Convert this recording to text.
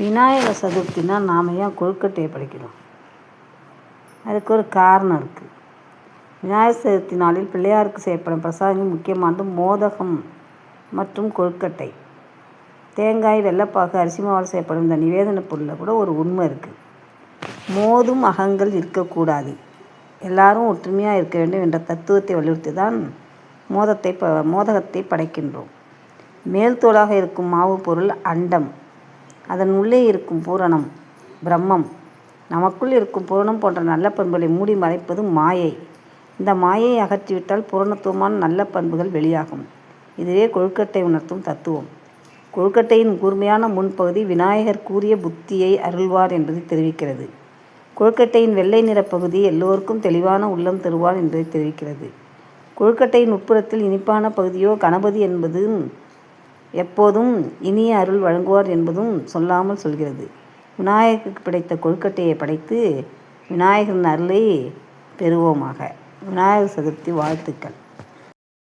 விநாயகர் சதுர்த்தினா நாம் ஏன் கொழுக்கட்டையை படைக்கிறோம்? அதுக்கு ஒரு காரணம் இருக்குது. விநாயகர் சதுர்த்தி நாளில் பிள்ளையாருக்கு செய்யப்படும் பிரசாதங்கள் முக்கியமானது மோதகம் மற்றும் கொழுக்கட்டை. தேங்காய், வெள்ளைப்பாகு, அரிசி மாவில் செய்யப்படும் இந்த நிவேதன பொருளில் கூட ஒரு உண்மை இருக்குது. மோதும் அகங்கள் இருக்கக்கூடாது, எல்லாரும் ஒற்றுமையாக இருக்க வேண்டும் என்ற தத்துவத்தை வலியுறுத்தி தான் மோதகத்தை படைக்கின்றோம். மேல் தோலாக இருக்கும் மாவு பொருள் அண்டம், அதன் உள்ளே இருக்கும் பூரணம் பிரம்மம். நமக்குள் இருக்கும் பூரணம் போன்ற நல்ல பண்புகளை மூடி மறைப்பது மாயை. இந்த மாயை அகற்றிவிட்டால் பூரணத்துவமான நல்ல பண்புகள் வெளியாகும். இதுவே கொழுக்கட்டை உணர்த்தும் தத்துவம். கொழுக்கட்டையின் கூர்மையான முன்பகுதி விநாயகர் கூறிய புத்தியை அருள்வார் என்பதை தெரிவிக்கிறது. கொழுக்கட்டையின் வெள்ளை நிற பகுதி எல்லோருக்கும் தெளிவான உள்ளம் தருவார் என்பதை தெரிவிக்கிறது. கொழுக்கட்டையின் உட்புறத்தில் இனிப்பான பகுதியோ கணபதி என்பதும் எப்போதும் இனிய அருள் வழங்குவார் என்பதும் சொல்லாமல் சொல்கிறது. விநாயகருக்கு படைத்த கொழுக்கட்டையை படைத்து விநாயகரின் அருளை பெறுவோமாக. விநாயகர் சதுர்த்தி வாழ்த்துக்கள்.